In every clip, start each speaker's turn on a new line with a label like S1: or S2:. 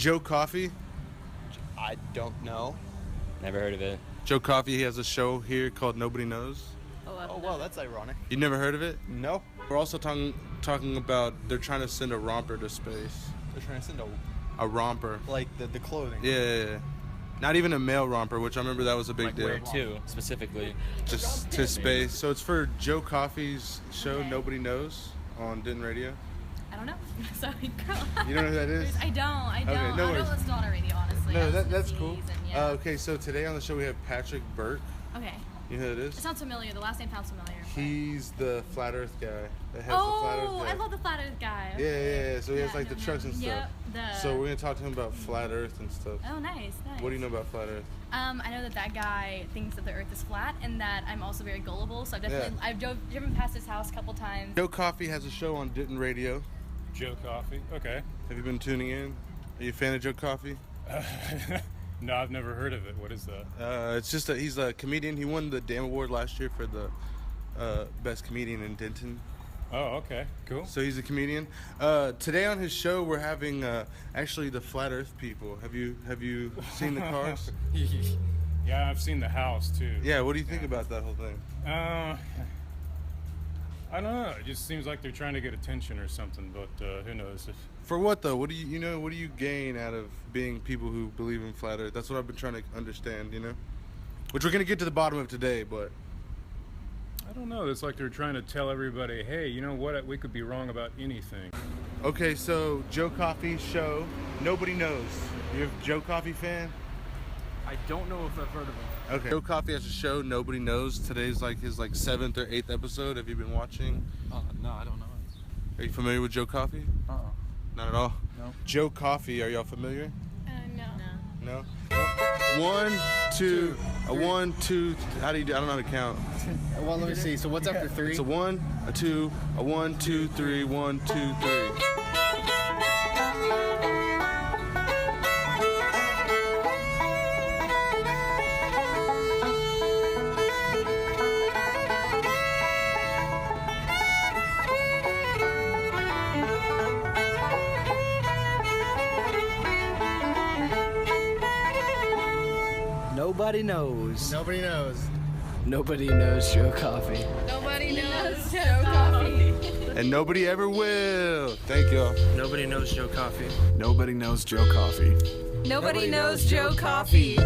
S1: Joe Coffey?
S2: I don't know.
S3: Never heard of it.
S1: Joe Coffey, he has a show here called Nobody Knows.
S2: Oh, well, that's ironic.
S1: You never heard of it?
S2: No.
S1: We're also talking about they're trying to send a romper to space.
S2: They're trying to send
S1: a romper.
S2: like the clothing.
S1: Yeah. Not even a male romper, which I remember that was a big deal.
S3: Where to, specifically?
S1: Just to space. So it's for Joe Coffey's show, Nobody Knows, on Denton Radio.
S4: I don't know. Sorry, girl.
S1: You don't know who that is?
S4: I don't.
S1: Okay, no
S4: I don't
S1: worries.
S4: listen to on radio, honestly.
S1: No,
S4: I listen to
S1: that's
S4: CDs
S1: cool.
S4: and, yeah.
S1: Okay, so today on the show we have Patrick Burke.
S4: Okay.
S1: You know who that
S4: It
S1: is?
S4: sounds familiar. The last name sounds familiar.
S1: He's the Flat Earth guy that has the Flat Earth guy.
S4: I love the Flat Earth guy.
S1: Yeah. So he has like the
S4: no,
S1: trucks and stuff.
S4: Yep.
S1: So we're gonna talk to him about Flat Earth and stuff.
S4: Oh, nice.
S1: What do you know about Flat Earth?
S4: I know that guy thinks that the Earth is flat, and that I'm also very gullible. So I've driven past his house a couple times.
S1: Joe Coffey has a show on Denton Radio.
S5: Joe Coffey. Okay.
S1: Have you been tuning in? Are you a fan of Joe Coffey?
S5: No, I've never heard of it. What is that?
S1: It's just that he's a comedian. He won the Damn Award last year for the best comedian in Denton.
S5: Oh, okay. Cool.
S1: So he's a comedian. Today on his show, we're having actually the Flat Earth people. Have you seen the cars?
S5: Yeah, I've seen the house too.
S1: Yeah. What do you think about that whole thing?
S5: I don't know. It just seems like they're trying to get attention or something, but who knows?
S1: For what though? What do you gain out of being people who believe in Flat Earth? That's what I've been trying to understand. Which we're gonna get to the bottom of today, but.
S5: I don't know. It's like they're trying to tell everybody, hey, you know what? We could be wrong about anything.
S1: Okay, so Joe Coffey's show, Nobody Knows. You're a Joe Coffey fan?
S6: I don't know if I've heard of it.
S1: Okay. Joe Coffey has a show, Nobody Knows. Today's like his 7th or 8th episode. Have you been watching?
S6: No, I don't know.
S1: Are you familiar with Joe Coffey? Not at all?
S6: No.
S1: Joe Coffey, are y'all familiar?
S4: No.
S1: No? 1, 2, a 1, 2, how do you do? I don't know how to count.
S6: Well, let me see. So what's after 3?
S1: It's a 1, a 2, a 1, 2, 3, 1, 2, 3.
S6: Nobody knows.
S2: Nobody knows.
S6: Nobody knows Joe Coffey.
S4: Nobody knows Joe Coffey.
S1: And nobody ever will. Thank y'all.
S6: Nobody knows Joe Coffey.
S7: Nobody knows Joe Coffey.
S4: Nobody knows Joe Coffey.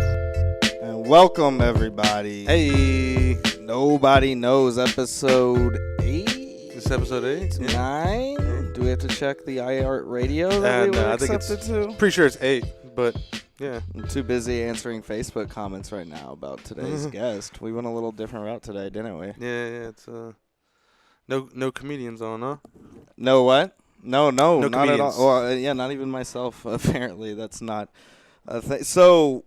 S8: And welcome everybody.
S1: Hey.
S8: Nobody knows episode 8.
S1: This is episode 8?
S8: 9. Do we have to check the iHeartRadio that we were accepted to?
S1: Pretty sure it's 8, but yeah.
S8: I'm too busy answering Facebook comments right now about today's guest. We went a little different route today, didn't we?
S1: Yeah. It's no comedians on, huh?
S8: No what? No, not
S1: comedians.
S8: at all. Well, yeah, not even myself. Apparently, that's not a thing. So,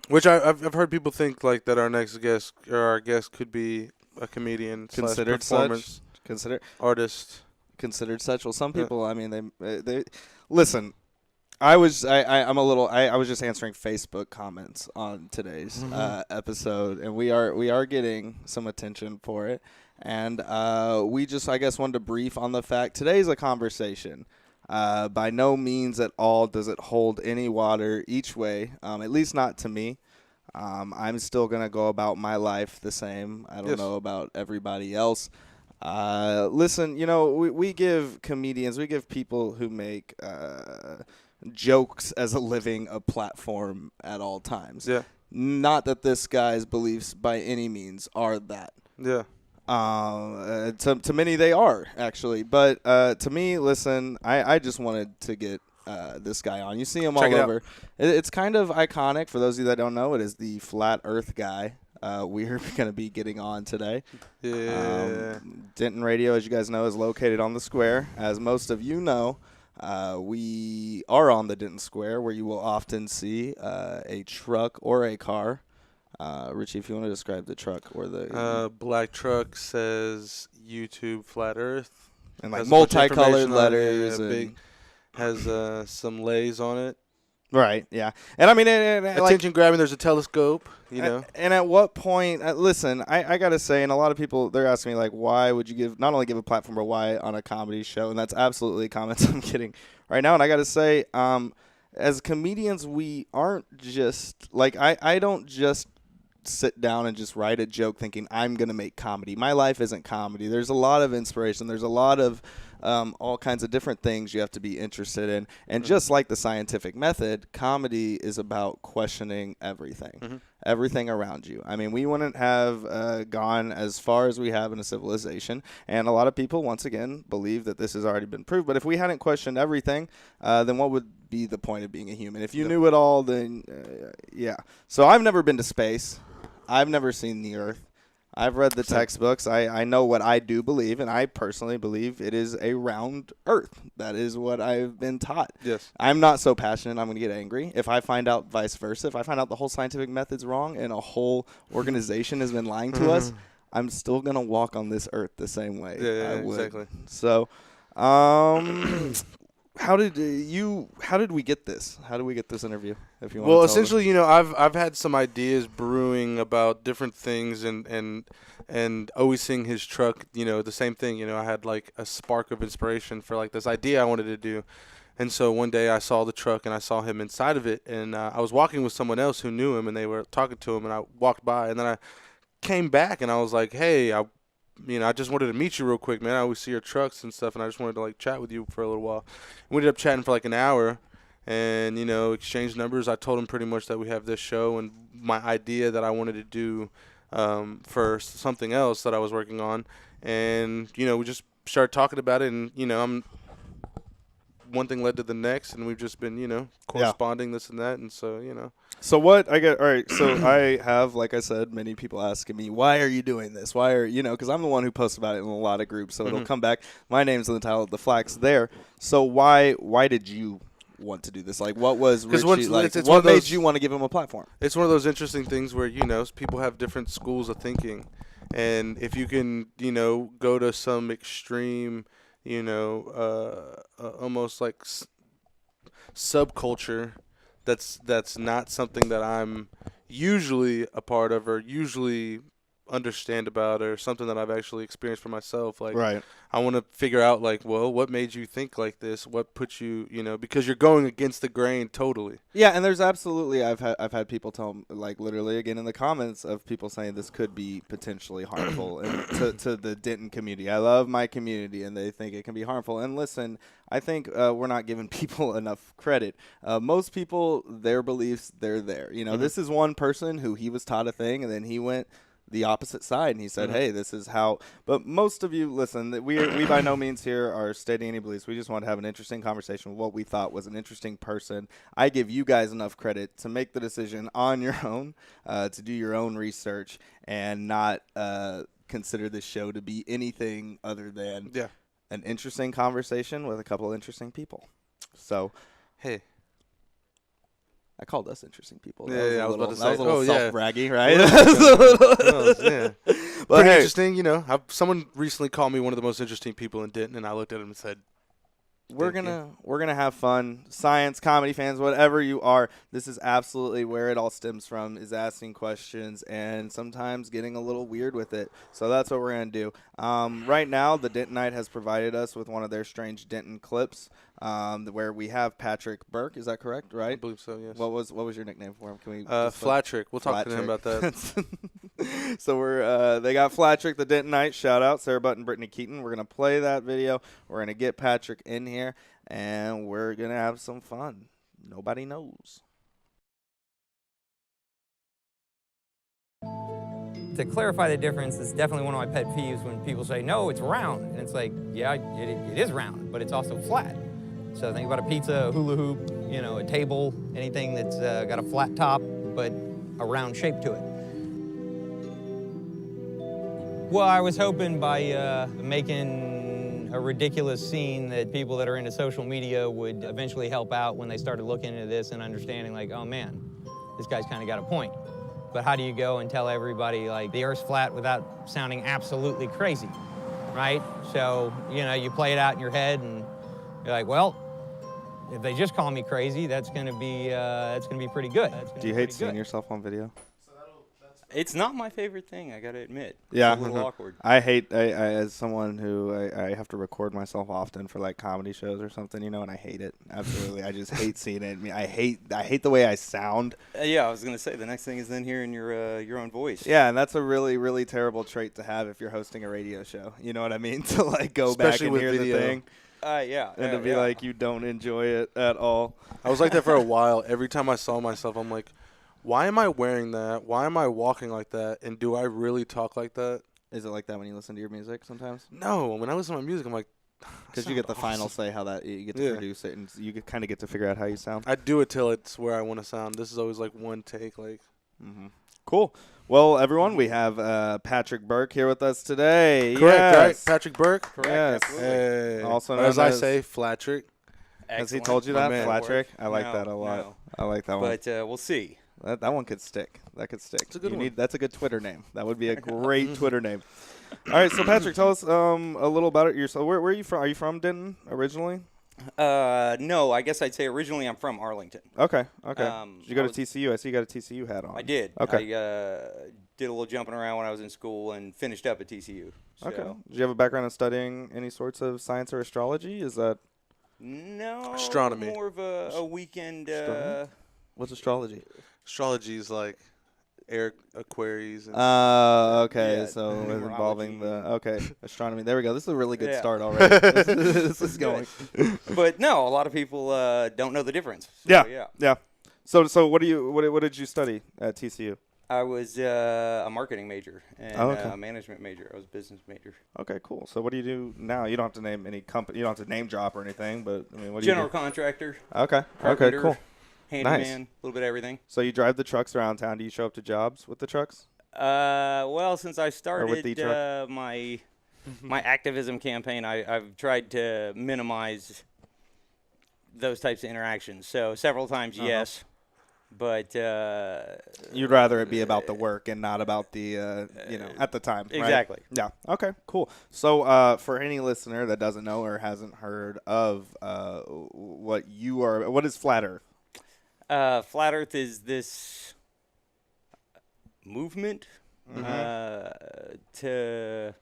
S1: which I've heard people think like that our next guest or our guest could be a comedian,
S8: considered
S1: performance
S8: such,
S1: artist,
S8: considered such. Well, some people. I mean, they listen. I was just answering Facebook comments on today's episode, and we are getting some attention for it. And we just, I guess, wanted to brief on the fact today's a conversation. By no means at all does it hold any water each way, at least not to me. I'm still going to go about my life the same. I don't know about everybody else. Listen, we give comedians, we give people who make jokes as a living a platform at all times.
S1: Yeah.
S8: Not that this guy's beliefs by any means are that.
S1: Yeah.
S8: To many they are, actually. But to me, listen, I just wanted to get this guy on. You see him all over. It's kind of iconic. For those of you that don't know, it is the Flat Earth guy. We're going to be getting on today.
S1: Yeah.
S8: Denton Radio, as you guys know, is located on the square. As most of you know, we are on the Denton Square, where you will often see a truck or a car. Richie, if you want to describe the truck or the...
S1: black truck says YouTube Flat Earth.
S8: And like multicolored letters.
S1: Big, has some lays on it.
S8: Right, yeah. And I mean...
S1: Attention grabbing, there's a telescope,
S8: And at what point... listen, I got to say, and a lot of people, they're asking me, like, why would you not only give a platform, but why on a comedy show? And that's absolutely comments I'm getting right now. And I got to say, as comedians, we aren't just like I don't just sit down and just write a joke thinking I'm going to make comedy. My life isn't comedy. There's a lot of inspiration. There's a lot of all kinds of different things you have to be interested in. And just like the scientific method, comedy is about questioning everything, everything around you. I mean, we wouldn't have gone as far as we have in a civilization. And a lot of people, once again, believe that this has already been proved. But if we hadn't questioned everything, then what would be the point of being a human? If you knew it all, then yeah. So I've never been to space. I've never seen the Earth. I've read the textbooks. I know what I do believe, and I personally believe it is a round Earth. That is what I've been taught.
S1: Yes.
S8: I'm not so passionate I'm going to get angry. If I find out vice versa, if I find out the whole scientific method's wrong and a whole organization has been lying to us, I'm still going to walk on this Earth the same way.
S1: Yeah,
S8: I would.
S1: exactly.
S8: So, how did we get this? How did we get this interview? If you want.
S1: Well, essentially, you know, I've had some ideas brewing about different things, and always seeing his truck, you know, the same thing. You know, I had like a spark of inspiration for like this idea I wanted to do, and so one day I saw the truck and I saw him inside of it, and I was walking with someone else who knew him, and they were talking to him, and I walked by, and then I came back and I was like, hey, I just wanted to meet you real quick, man. I always see your trucks and stuff, and I just wanted to, like, chat with you for a little while. We ended up chatting for, like, an hour and, you know, exchanged numbers. I told him pretty much that we have this show and my idea that I wanted to do for something else that I was working on. And, you know, we just started talking about it, and, you know, one thing led to the next, and we've just been, you know, corresponding this and that, and so, you know.
S8: So what I get, all right, so I have, like I said, many people asking me, why are you doing this? Why are, you know, because I'm the one who posts about it in a lot of groups, so it'll come back. My name's in the title of the Flax there. So why did you want to do this? Like, what was Richie, like, what made you want to give him a platform?
S1: It's one of those interesting things where, you know, people have different schools of thinking, and if you can, you know, go to some extreme, you know, almost like subculture that's not something that I'm usually a part of or usually understand about or something that I've actually experienced for myself. Like,
S8: right.
S1: I want to figure out, like, well, what made you think like this? What put you, you know, because you're going against the grain totally.
S8: Yeah, and there's absolutely, I've had people tell me, like, literally again in the comments of people saying this could be potentially harmful and to the Denton community. I love my community, and they think it can be harmful. And listen, I think we're not giving people enough credit. Most people, their beliefs, they're there. You know, this is one person who he was taught a thing, and then he went the opposite side, and he said, hey, this is how. But most of you, listen, we by no means here are stating any beliefs. We just want to have an interesting conversation with what we thought was an interesting person. I give you guys enough credit to make the decision on your own, to do your own research, and not consider this show to be anything other than an interesting conversation with a couple of interesting people. So,
S1: hey.
S8: I called us interesting people.
S1: Yeah, I was about to say.
S8: That was a little self-braggy, right?
S1: But pretty interesting, you know. Someone recently called me one of the most interesting people in Denton, and I looked at him and said,
S8: we're gonna have fun. Science, comedy fans, whatever you are, this is absolutely where it all stems from, is asking questions and sometimes getting a little weird with it. So that's what we're gonna do. Right now, the Dentonite has provided us with one of their strange Denton clips, where we have Patrick Burke. Is that correct? Right?
S1: I believe so. Yes.
S8: What was your nickname for him? Can we?
S1: Flatrick. We'll talk to him about that.
S8: So they got Flatrick, the Dentonite. Shout out Sarah Butt and Brittany Keaton. We're gonna play that video. We're gonna get Patrick in here, and we're gonna have some fun. Nobody knows.
S9: To clarify the difference, it's definitely one of my pet peeves when people say, no, it's round. And it's like, yeah, it is round, but it's also flat. So think about a pizza, a hula hoop, you know, a table, anything that's got a flat top, but a round shape to it. Well, I was hoping by making a ridiculous scene that people that are into social media would eventually help out when they started looking into this and understanding, like, oh man, this guy's kind of got a point. But how do you go and tell everybody, like, the Earth's flat without sounding absolutely crazy, right? So, you know, you play it out in your head, and you're like, well, if they just call me crazy, that's gonna be pretty good.
S8: Do you hate seeing yourself on video?
S3: It's not my favorite thing, I gotta admit.
S8: Yeah.
S3: It's a little awkward.
S8: I hate, I as someone who I have to record myself often for like comedy shows or something, and I hate it. Absolutely. I just hate seeing it. I mean, I hate the way I sound.
S3: Yeah, I was gonna say the next thing is then hearing your own voice.
S8: Yeah, and that's a really, really terrible trait to have if you're hosting a radio show. You know what I mean? To like go back
S1: Especially
S8: and
S1: with
S8: hear
S1: video.
S8: the thing.
S3: Yeah.
S8: And to be like, you don't enjoy it at all.
S1: I was like that for a while. Every time I saw myself, I'm like, why am I wearing that? Why am I walking like that? And do I really talk like that?
S8: Is it like that when you listen to your music sometimes?
S1: No. When I listen to my music, I'm like,
S8: Because you get the final say how that you get to produce it, and you kind of get to figure out how you sound.
S1: I do it till it's where I want to sound. This is always like one take. Like,
S8: Cool. Well, everyone, we have Patrick Burke here with us today.
S1: correct,
S8: Yes.
S1: right? Patrick Burke.
S3: Correct,
S8: Yes.
S3: absolutely.
S1: Hey.
S8: Also
S1: Or
S8: known
S1: as I
S8: as-
S1: say, Flatrick.
S8: Has he
S3: Excellent.
S8: told you
S1: My
S8: that,
S1: man.
S8: Patrick? I like
S3: No,
S8: that a lot.
S3: no.
S8: I like that one.
S3: But we'll see.
S8: That one could stick. That could stick.
S1: It's a good one.
S8: That's a good Twitter name. That would be a great Twitter name. All right, so Patrick, tell us a little about it yourself. Where are you from? Are you from Denton originally?
S3: No, I guess I'd say originally I'm from Arlington.
S8: Okay. Did you go
S3: I
S8: to TCU? I see you got a TCU hat on.
S3: I did.
S8: Okay.
S3: I did a little jumping around when I was in school and finished up at TCU. So.
S8: Okay. Did you have a background in studying any sorts of science or astrology? Is that
S3: No.
S1: Astronomy.
S3: More of a weekend.
S8: Astronomy? What's astrology?
S1: Astrology is like air Aquarius. And
S8: Okay.
S3: Yeah,
S8: So involving
S3: numerology.
S8: astronomy. There we go. This is a really good
S3: Yeah.
S8: start already. this is going.
S3: But no, a lot of people don't know the difference. So,
S8: Yeah. So what did you study at TCU?
S3: I was a marketing major and
S8: okay.
S3: a management major. I was a business major.
S8: Okay, cool. So what do you do now? You don't have to name any company. You don't have to name drop or anything. But I mean, what do
S3: General
S8: you do?
S3: contractor.
S8: Okay.
S3: Carpenter,
S8: Cool.
S3: Handyman.
S8: Nice.
S3: A little bit of everything.
S8: So you drive the trucks around town. Do you show up to jobs with the trucks?
S3: Well, since I
S8: the
S3: started
S8: truck?
S3: my activism campaign, I've tried to minimize those types of interactions. So several times, yes, but
S8: You'd rather it be about the work and not about the at the time. Right?
S3: exactly.
S8: Yeah. Okay. Cool. So for any listener that doesn't know or hasn't heard of what you are, what is Flat Earth?
S3: Flat Earth is this movement to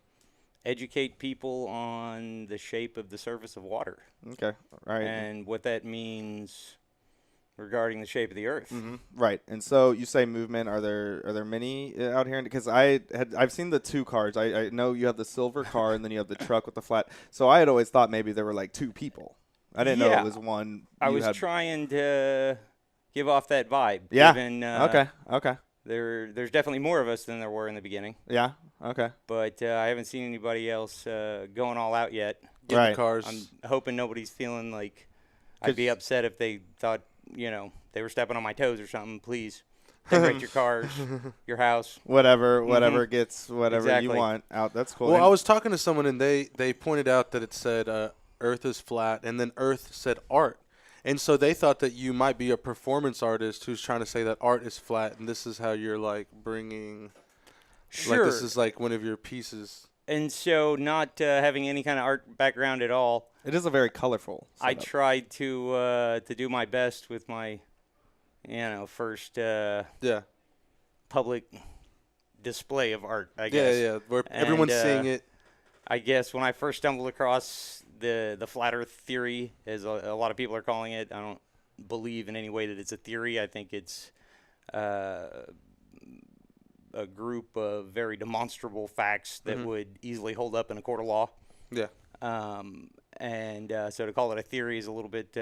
S3: educate people on the shape of the surface of water
S8: Okay. All right.
S3: and what that means regarding the shape of the earth.
S8: Right, and so you say movement. Are there many out here? Because I've seen the two cars. I know you have the silver car and then you have the truck with the flat. So I had always thought maybe there were like two people. I didn't know
S3: Yeah.
S8: it was one.
S3: I
S8: you
S3: was
S8: had-
S3: trying to give off that vibe.
S8: Yeah.
S3: Given,
S8: Okay.
S3: There's definitely more of us than there were in the beginning,
S8: Yeah. Okay.
S3: but I haven't seen anybody else going all out yet.
S1: get in
S8: Right.
S1: the cars.
S3: I'm hoping nobody's feeling like I'd be upset if they thought, they were stepping on my toes or something. Please, decorate your cars, your house.
S8: Whatever gets whatever you
S3: Exactly.
S8: want out. That's cool.
S1: Well,
S8: And-
S1: I was talking to someone and they pointed out that it said Earth is flat, and then Earth said art. And so they thought that you might be a performance artist who's trying to say that art is flat, and this is how you're like bringing,
S3: Sure.
S1: like this is like one of your pieces.
S3: And so, not having any kind of art background at all,
S8: it is a very colorful.
S3: I
S8: setup.
S3: tried to do my best with my, first
S1: Yeah,
S3: public display of art. I
S1: yeah,
S3: guess.
S1: yeah. Where
S3: And,
S1: everyone's seeing it.
S3: I guess when I first stumbled across the flat Earth theory, as a lot of people are calling it, I don't believe in any way that it's a theory. I think it's a group of very demonstrable facts that would easily hold up in a court of law.
S1: Yeah.
S3: So to call it a theory is a little bit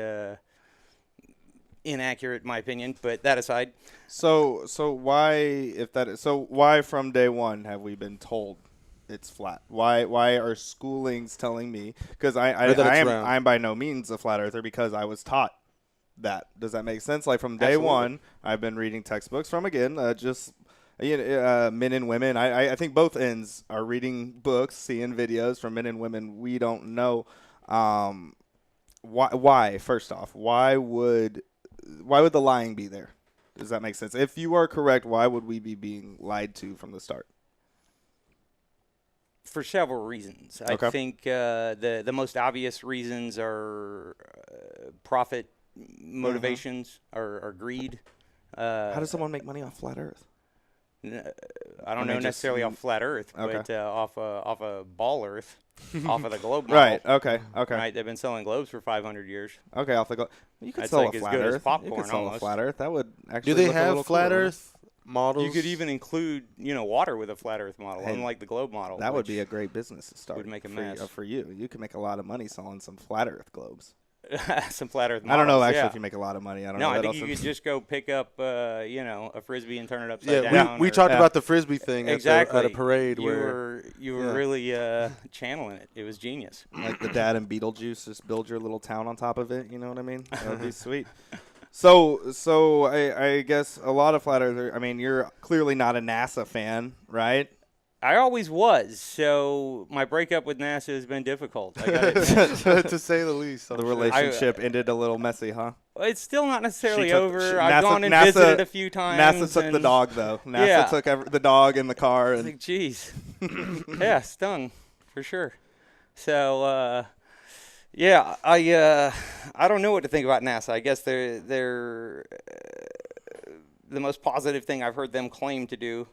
S3: inaccurate, in my opinion. But that aside,
S8: So why from day one have we been told it's flat? Why are schoolings telling me? Because
S1: Or that it's round.
S8: I'm by no means a flat earther because I was taught that. Does that make sense? Like from day
S3: Absolutely.
S8: one, I've been reading textbooks from men and women. I think both ends are reading books, seeing videos from men and women we don't know. Why? First off, why would the lying be there? Does that make sense? If you are correct, why would we be being lied to from the start?
S3: for several reasons.
S8: Okay.
S3: I think the most obvious reasons are profit motivations or greed.
S8: How does someone make money off flat Earth?
S3: I don't
S8: they
S3: know
S8: just
S3: necessarily off flat Earth,
S8: Okay.
S3: but off a ball Earth, off of the globe model.
S8: Right. Okay. Okay.
S3: Right, they've been selling globes for 500 years.
S8: Okay. Off the go. You could
S3: That's
S8: sell
S3: like
S8: a
S3: as
S8: flat
S3: good as
S8: Earth. You
S3: popcorn
S8: could sell a
S3: almost.
S8: flat Earth. That would actually.
S1: Do they
S8: look a little
S1: have flat
S8: cooler.
S1: Earth models?
S3: You could even include, water with a flat Earth model,
S8: Hey,
S3: unlike the globe model.
S8: That would
S3: which
S8: be a great business to start.
S3: would make a
S8: for,
S3: mess.
S8: for you. You could make a lot of money selling some flat Earth globes.
S3: some flat Earth models.
S8: I don't know actually
S3: yeah.
S8: if you make a lot of money. I don't
S3: No,
S8: know.
S3: I
S8: that
S3: think you
S8: also-
S3: could just go pick up, a frisbee and turn it upside
S1: Yeah,
S3: down.
S1: we
S3: or-
S1: talked
S8: Yeah.
S1: about the frisbee thing
S3: exactly
S1: at a parade
S3: You
S1: where
S3: were
S1: yeah.
S3: really channeling it. It was genius.
S8: like the dad and Beetlejuice, just build your little town on top of it. You know what I mean? That would be sweet. So I guess a lot of flat earthers. I mean, you're clearly not a NASA fan, right?
S3: I always was, so my breakup with NASA has been difficult. I gotta
S1: to say the least.
S8: The relationship ended a little messy, huh?
S3: It's still not necessarily
S8: She took-
S3: over.
S8: she-
S3: I've
S8: NASA
S3: gone and
S8: NASA
S3: visited a few times.
S8: NASA took the
S3: and
S8: dog, though. NASA
S3: Yeah.
S8: took the dog in the car.
S3: I was
S8: And
S3: like, geez. Yeah, stung, for sure. So, yeah, I don't know what to think about NASA. I guess they're the most positive thing I've heard them claim to do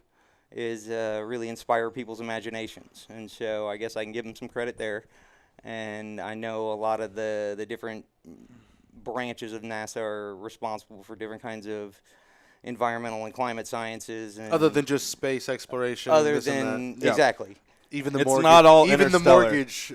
S3: is really inspire people's imaginations. And so I guess I can give them some credit there. And I know a lot of the different branches of NASA are responsible for different kinds of environmental and climate sciences. And
S1: other than just space exploration.
S3: other
S1: this and
S3: than
S1: that.
S8: Yeah.
S3: exactly.
S1: Even the
S8: It's
S1: mortgage.
S8: not all
S1: even the
S8: interstellar.
S1: mortgage.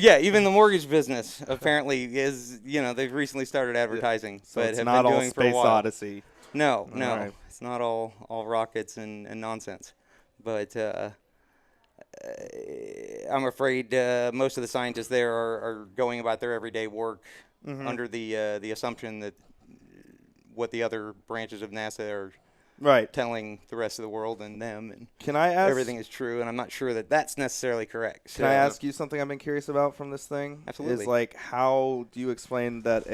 S3: Yeah, even the mortgage business apparently is, they've recently started advertising,
S8: so
S3: but
S8: it's
S3: have
S8: not
S3: been
S8: all
S3: doing for a
S8: Space
S3: while.
S8: Odyssey.
S3: No, no,
S8: right.
S3: it's not all rockets and nonsense. But I'm afraid most of the scientists there are going about their everyday work under the assumption that what the other branches of NASA are
S8: Right.
S3: telling the rest of the world and them and
S8: Can I ask?
S3: everything is true, and I'm not sure that that's necessarily correct.
S8: Can I ask you something I've been curious about from this thing?
S3: Absolutely.
S8: Is like, how do you explain that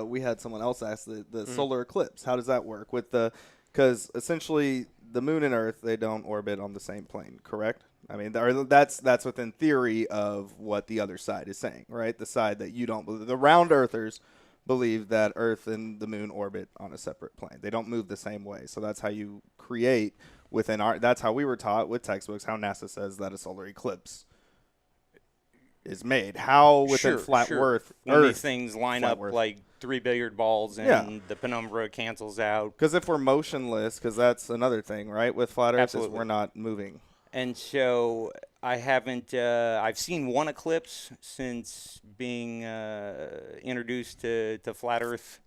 S8: we had someone else ask the solar eclipse. How does that work with because essentially the moon and Earth, they don't orbit on the same plane, correct? I mean, that's within theory of what the other side is saying, right? The side that you don't believe. The round earthers believe that Earth and the moon orbit on a separate plane. They don't move the same way. So that's how you create that's how we were taught with textbooks, how NASA says that a solar eclipse is made. How within flat Earth,
S3: when these things line
S8: flat
S3: up
S8: Earth.
S3: like 3 billiard balls and
S8: Yeah.
S3: the penumbra cancels out.
S8: Because if we're motionless, because that's another thing, right? With flat Earth, is
S3: Absolutely.
S8: we're not moving.
S3: And so I haven't, I've seen one eclipse since being introduced to flat Earth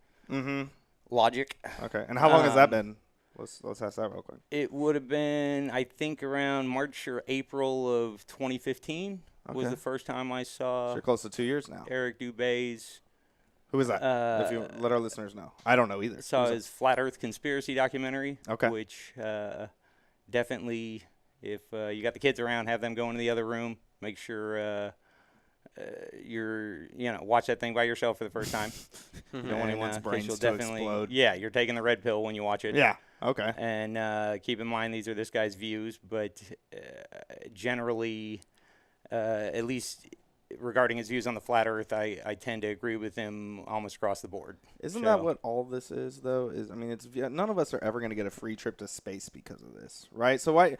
S3: logic.
S8: Okay. And how long has that been? Let's ask that real quick.
S3: It would have been, I think, around March or April of 2015 was
S8: Okay.
S3: the first time I
S8: So
S3: saw
S8: you're close to 2 years now.
S3: Eric Dubé's,
S8: Who is that? If you let our listeners know. I don't know either.
S3: saw
S8: Who's
S3: his Flat Earth conspiracy documentary,
S8: Okay.
S3: which definitely, if you got the kids around, have them go into the other room. Make sure you're, watch that thing by yourself for the first time.
S8: You don't want anyone's
S3: 'cause
S8: brains
S3: you'll
S8: to
S3: definitely,
S8: explode.
S3: yeah, you're taking the red pill when you watch it.
S8: Yeah. Okay.
S3: And keep in mind these are this guy's views, but generally, at least regarding his views on the flat Earth, I tend to agree with him almost across the board.
S8: Isn't
S3: So-
S8: that what all this is, though? None of us are ever going to get a free trip to space because of this, right? So a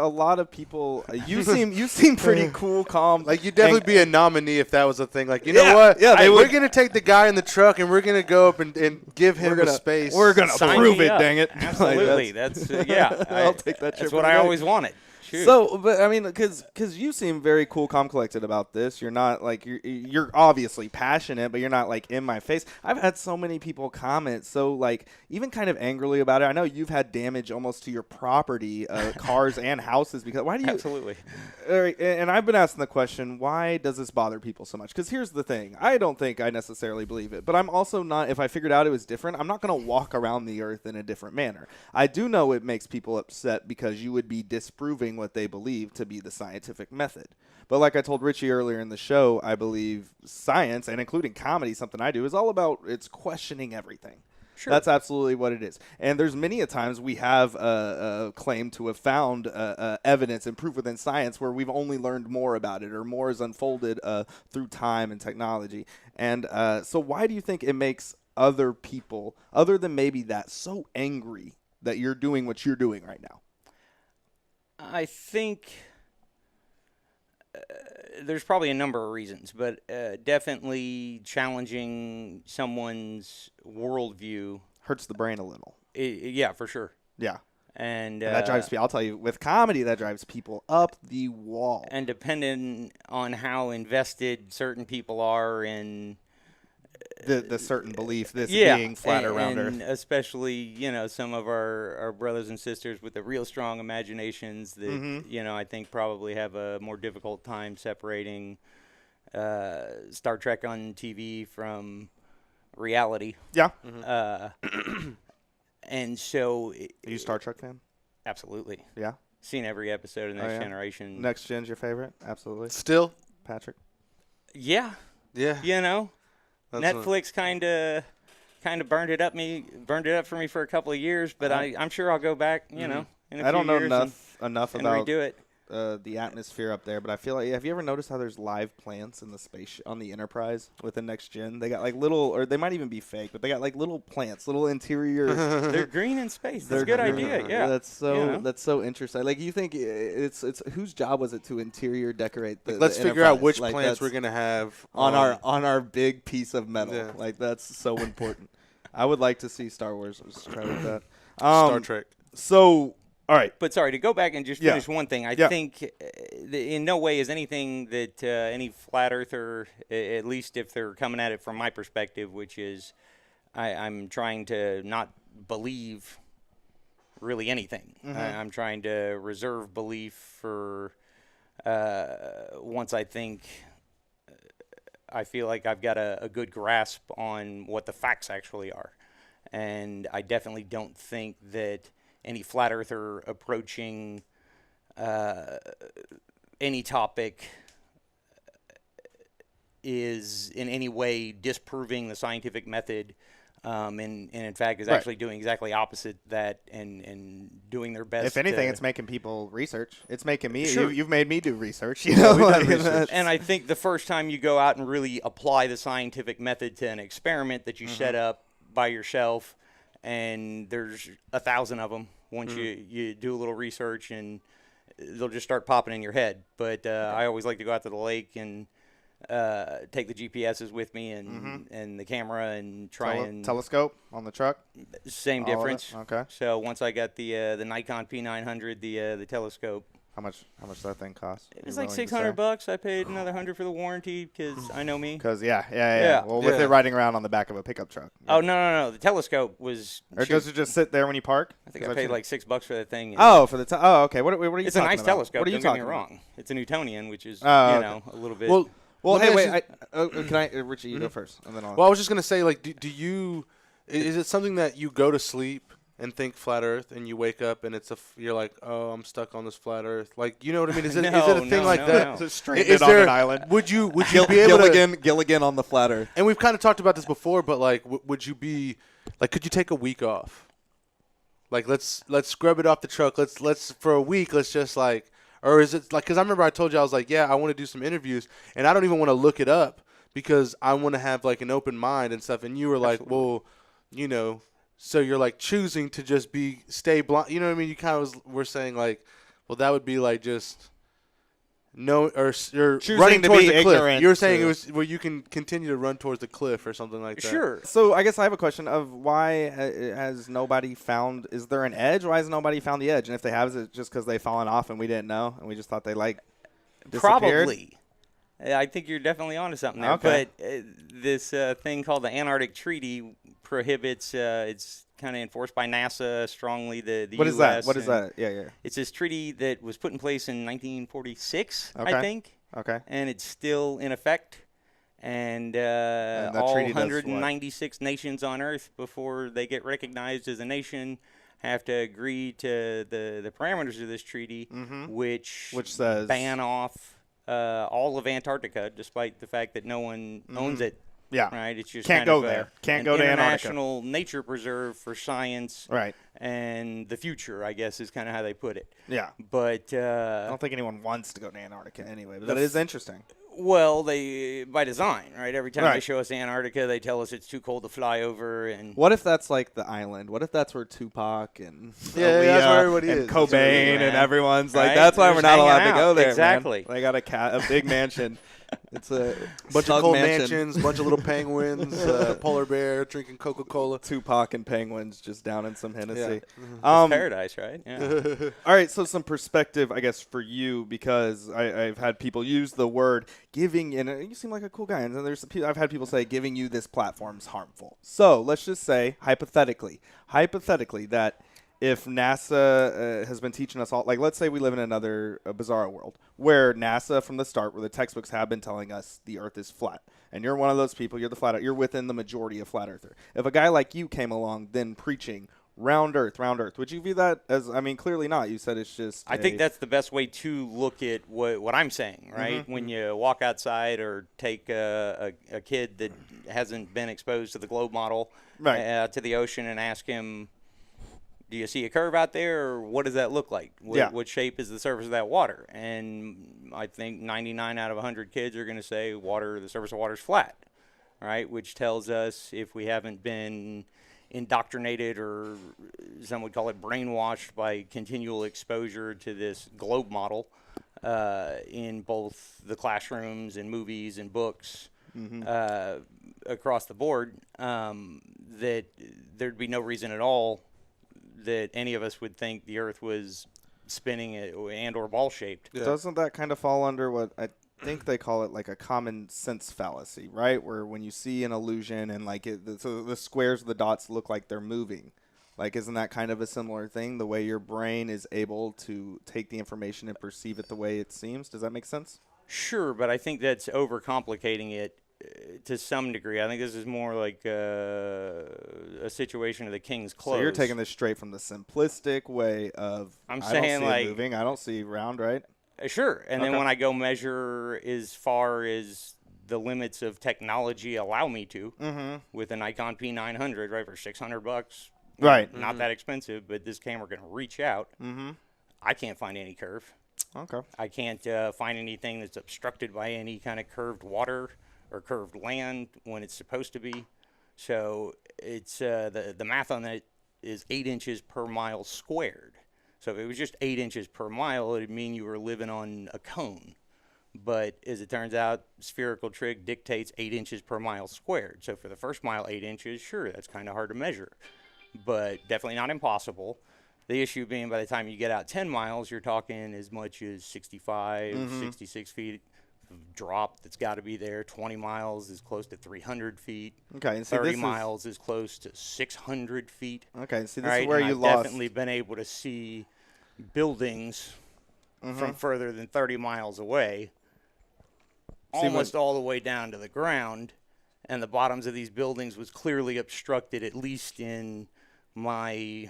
S8: lot of people. You seem pretty cool, calm.
S1: Like you'd definitely
S8: and-
S1: be a nominee if that was a thing. Like, you
S8: Yeah,
S1: know what?
S8: yeah, they
S1: we're
S8: would-
S1: gonna take the guy in the truck and we're gonna go up and give him a space.
S8: We're gonna
S3: Sign
S8: prove
S3: me
S8: it,
S3: up.
S8: dang it!
S3: Absolutely, that's yeah.
S8: I'll take that trip.
S3: That's what
S8: any
S3: I
S8: day.
S3: always wanted. Shoot.
S8: So, but I mean, because you seem very cool, calm, collected about this. You're not like you're obviously passionate, but you're not like in my face. I've had so many people comment so like even kind of angrily about it. I know you've had damage almost to your property, cars and houses because why do you?
S3: Absolutely.
S8: All right, and I've been asking the question, why does this bother people so much? Because here's the thing. I don't think I necessarily believe it, but I'm also not, if I figured out it was different, I'm not going to walk around the earth in a different manner. I do know it makes people upset because you would be disproving what they believe to be the scientific method. But like I told Richie earlier in the show, I believe science, and including comedy, something I do, is all about it's questioning everything.
S3: Sure.
S8: That's absolutely what it is. And there's many a times we have claimed to have found evidence and proof within science where we've only learned more about it or more is unfolded through time and technology. And so why do you think it makes other people, other than maybe that, so angry that you're doing what you're doing right now?
S3: I think there's probably a number of reasons, but definitely challenging someone's worldview
S8: Hurts the brain a little.
S3: Yeah, for sure.
S8: Yeah.
S3: And
S8: that drives people. I'll tell you, with comedy, that drives people up the wall.
S3: And depending on how invested certain people are in
S8: the certain belief, this being flat around
S3: and
S8: Earth.
S3: especially, some of our brothers and sisters with the real strong imaginations that, I think probably have a more difficult time separating Star Trek on TV from reality.
S8: Yeah.
S3: And so...
S8: Are you a Star Trek fan?
S3: Absolutely.
S8: Yeah?
S3: Seen every episode of Next Generation.
S8: Next Gen's your favorite? Absolutely.
S1: Still?
S8: Patrick?
S3: Yeah.
S1: Yeah.
S3: Netflix kind of burned it up for me for a couple of years, but I'm sure I'll go back, in a few
S8: I don't know
S3: years
S8: enough
S3: and
S8: about
S3: redo it.
S8: The atmosphere up there, but I feel like, have you ever noticed how there's live plants in the space on the Enterprise with the Next Gen? They got like little, or they might even be fake, but they got like little plants, little interior.
S3: They're green in space. That's a good idea. Yeah,
S8: that's so interesting. Like, you think it's whose job was it to interior decorate the?
S1: Let's
S8: the
S1: figure out which
S8: like
S1: plants we're gonna have
S8: on our big piece of metal. Yeah. Like, that's so important. I would like to see Star Wars try with that.
S1: Star Trek.
S8: So. All right.
S3: But sorry, to go back and just finish one thing. I think in no way is anything that any flat earther, at least if they're coming at it from my perspective, which is I'm trying to not believe really anything. I'm trying to reserve belief for once I feel like I've got a good grasp on what the facts actually are. And I definitely don't think that any flat earther approaching any topic is in any way disproving the scientific method, and in fact is actually doing exactly opposite that and doing their best.
S8: If anything, it's making people research. It's making me.
S3: Sure.
S8: You've made me do research. You know,
S3: research. And I think the first time you go out and really apply the scientific method to an experiment that you set up by yourself, and there's 1,000 of them. Once you do a little research, and they'll just start popping in your head. But I always like to go out to the lake and take the GPSs with me and the camera and try and
S8: telescope on the truck.
S3: Same difference.
S8: Okay.
S3: So once I got the Nikon P900, the telescope.
S8: How much does that thing cost?
S3: It was like $600. I paid another $100 for the warranty because I know me.
S8: Because well, with it riding around on the back of a pickup truck.
S3: Oh no! The telescope was.
S8: Or does it just sit there when you park?
S3: I think I paid like $6 for that thing.
S8: For the okay. What are you?
S3: It's a nice
S8: about?
S3: telescope.
S8: What are you
S3: don't
S8: talking
S3: get me
S8: about?
S3: wrong. It's a Newtonian, which is
S8: a
S3: little bit.
S8: Well, hey,
S1: me
S8: wait. Can I, Richie? You go first, and then I'll.
S1: Well, I was just gonna say, like, do you? Is it something that you go to sleep and think flat Earth, and you wake up and you're like, oh, I'm stuck on this flat Earth. Like, you know what I mean? Is it a thing like that?
S8: No. Stranded on an island.
S1: Would you be able to
S8: Gilligan on the flat Earth?
S1: And we've kind of talked about this before, but like, would you be like, could you take a week off? Like, let's scrub it off the truck. Let's for a week. Let's just like, or is it like? Because I remember I told you I was like, yeah, I want to do some interviews, and I don't even want to look it up because I want to have like an open mind and stuff. And you were like, well, So you're like choosing to just stay blind. You know what I mean? You kind of were saying like, well, that would be like just no, or you're
S8: choosing
S1: running
S8: to
S1: towards
S8: be
S1: the cliff.
S8: ignorant
S1: You were saying it was where you can continue to run towards the cliff or something like that.
S3: Sure.
S8: So I guess I have a question of why has nobody found? Is there an edge? Why has nobody found the edge? And if they have, is it just because they've fallen off and we didn't know and we just thought they disappeared?
S3: Probably. I think you're definitely onto something there.
S8: Okay.
S3: But this thing called the Antarctic Treaty prohibits. It's kind of enforced by NASA strongly. The
S8: what
S3: US
S8: is that? What is that? Yeah.
S3: It's this treaty that was put in place in 1946,
S8: Okay.
S3: I think.
S8: Okay.
S3: And it's still in effect. And all
S8: treaty does
S3: 196 nations on Earth, before they get recognized as a nation, have to agree to the parameters of this treaty, which
S8: says
S3: ban off all of Antarctica, despite the fact that no one owns it.
S8: Yeah.
S3: Right. It's just
S8: Can't
S3: kind
S8: go
S3: of
S8: there. Can't
S3: an
S8: go to Antarctica.
S3: international nature preserve for science.
S8: Right.
S3: And the future, I guess, is kind of how they put it.
S8: Yeah.
S3: But
S8: I don't think anyone wants to go to Antarctica anyway, but that is interesting.
S3: Well, they by design, right? Every time they
S8: Right.
S3: show us Antarctica, they tell us it's too cold to fly over, and
S8: What if that's like the island? What if that's where Tupac and
S1: Yeah, that's where everybody
S8: and
S1: is. That's where
S8: Cobain
S3: everybody
S8: and
S3: is.
S8: everyone's like,
S3: Right?
S8: that's why
S3: They're
S8: we're
S3: just
S8: not allowed
S3: hanging
S8: to go
S3: out.
S8: there.
S3: Exactly.
S8: Man. They got a big mansion. It's a
S1: Bunch
S8: snug
S1: of cold
S8: mansion.
S1: mansions, bunch of little penguins, polar bear drinking Coca-Cola.
S8: Tupac and penguins just down in some Hennessy.
S3: it's
S8: Um,
S3: paradise, right? Yeah.
S8: all right, so some perspective, I guess, for you, because I've had people use the word giving, and you seem like a cool guy, and then I've had people say giving you this platform is harmful. So let's just say, hypothetically, that if NASA has been teaching us all, like let's say we live in another bizarro world where NASA from the start, where the textbooks have been telling us the Earth is flat, and you're one of those people, you're the flat, you're within the majority of flat earther. If a guy like you came along then preaching round Earth, would you view that as? I mean, clearly not. You said it's just.
S3: I think that's the best way to look at what I'm saying, right?
S8: Mm-hmm.
S3: When you walk outside or take a kid that hasn't been exposed to the globe model
S8: Right.
S3: to the ocean and ask him, do you see a curve out there, or what does that look like?
S8: Yeah.
S3: What shape is the surface of that water? And I think 99 out of 100 kids are going to say the surface of water is flat, right? Which tells us, if we haven't been indoctrinated, or some would call it brainwashed, by continual exposure to this globe model in both the classrooms and movies and books across the board, that there'd be no reason at all that any of us would think the Earth was spinning and or ball shaped.
S1: Yeah.
S8: Doesn't that kind of fall under what I think they call it, like a common sense fallacy, right? Where when you see an illusion and like so the squares, the dots look like they're moving. Like, isn't that kind of a similar thing? The way your brain is able to take the information and perceive it the way it seems. Does that make sense?
S3: Sure, but I think that's overcomplicating it to some degree. I think this is more like a situation of the king's clothes.
S8: So you're taking this straight from the simplistic way of
S3: I'm
S8: I
S3: saying,
S8: don't see
S3: like,
S8: it moving. I don't see round, right?
S3: Sure, and then
S8: Okay.
S3: when I go measure as far as the limits of technology allow me to, with a Nikon P900, right, for $600,
S8: Right.
S3: Not that expensive, but this camera can reach out. I can't find any curve.
S8: Okay.
S3: I can't find anything that's obstructed by any kind of curved water or curved land when it's supposed to be. So it's the math on that is 8 inches per mile squared. So if it was just 8 inches per mile, it would mean you were living on a cone. But as it turns out, spherical trig dictates 8 inches per mile squared. So for the first mile, 8 inches, sure, that's kind of hard to measure, but definitely not impossible. The issue being, by the time you get out 10 miles, you're talking as much as 65, 66 feet of drop that's got to be there. 20 miles is close to 300 feet.
S8: Okay. And see,
S3: 30
S8: this
S3: miles is close to 600 feet.
S8: Okay. See, this
S3: Right?
S8: is where
S3: And
S8: you
S3: I've
S8: lost.
S3: definitely been able to see buildings from further than 30 miles away, almost all the way down to the ground, and the bottoms of these buildings was clearly obstructed, at least in my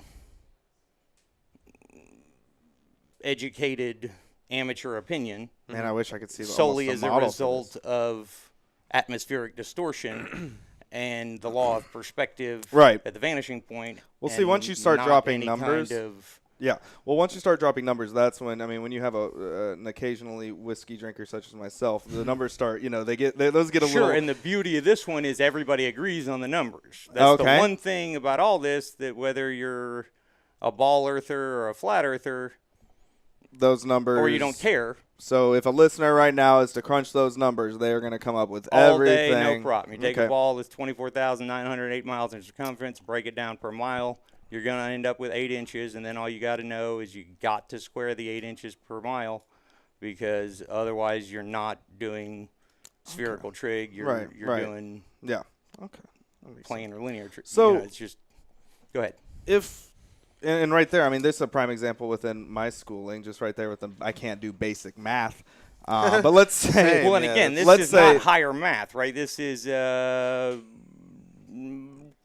S3: educated amateur opinion,
S8: Man, I wish I could see
S3: solely
S8: almost
S3: as a
S8: model for
S3: result
S8: this.
S3: of atmospheric distortion and the law of perspective
S8: Right.
S3: at the vanishing point.
S8: Well, see, once
S3: and
S8: you start
S3: not
S8: dropping
S3: any
S8: numbers-
S3: kind of
S8: Yeah. Well, once you start dropping numbers, that's when, I mean, when you have an occasionally whiskey drinker such as myself, the numbers start, those get a
S3: sure,
S8: little.
S3: and the beauty of this one is everybody agrees on the numbers. That's
S8: Okay.
S3: the one thing about all this, that whether you're a ball earther or a flat earther,
S8: those numbers.
S3: or you don't care,
S8: So if a listener right now is to crunch those numbers, they are going to come up with
S3: all
S8: everything.
S3: day, no problem. You take
S8: Okay.
S3: a ball that's 24,908 miles in circumference, break it down per mile, you're going to end up with 8 inches, and then all you got to know is you got to square the 8 inches per mile, because otherwise you're not doing spherical trig. You're
S8: Right.
S3: doing
S8: Yeah. Okay. That makes sense.
S3: plane or linear trig.
S8: So-
S3: it's just go ahead.
S8: And right there, I mean, this is a prime example within my schooling, just right there with the I can't do basic math. But let's say,
S1: Same.
S3: Well, and
S1: yeah,
S3: again, this
S8: let's
S3: is
S8: say-
S3: not higher math, right? This is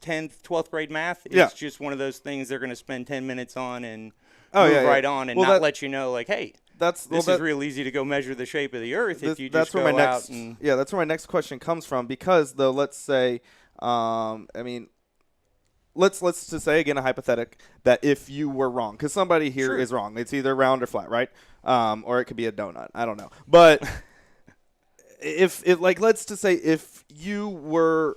S3: 10th, 12th grade math. It's
S8: Yeah.
S3: just one of those things they're going to spend 10 minutes on and
S8: Oh,
S3: move
S8: yeah, yeah.
S3: right on, and
S8: Well,
S3: not
S8: that-
S3: let you know, like, hey,
S8: that's
S3: this is real easy to go measure the shape of the Earth if you just go out and –
S8: that's where my next question comes from, because though, let's say, I mean, let's just say again a hypothetical that if you were wrong, because somebody here is
S3: Sure.
S8: wrong, it's either round or flat, right? Or it could be a donut. I don't know, but if it like let's just say if you were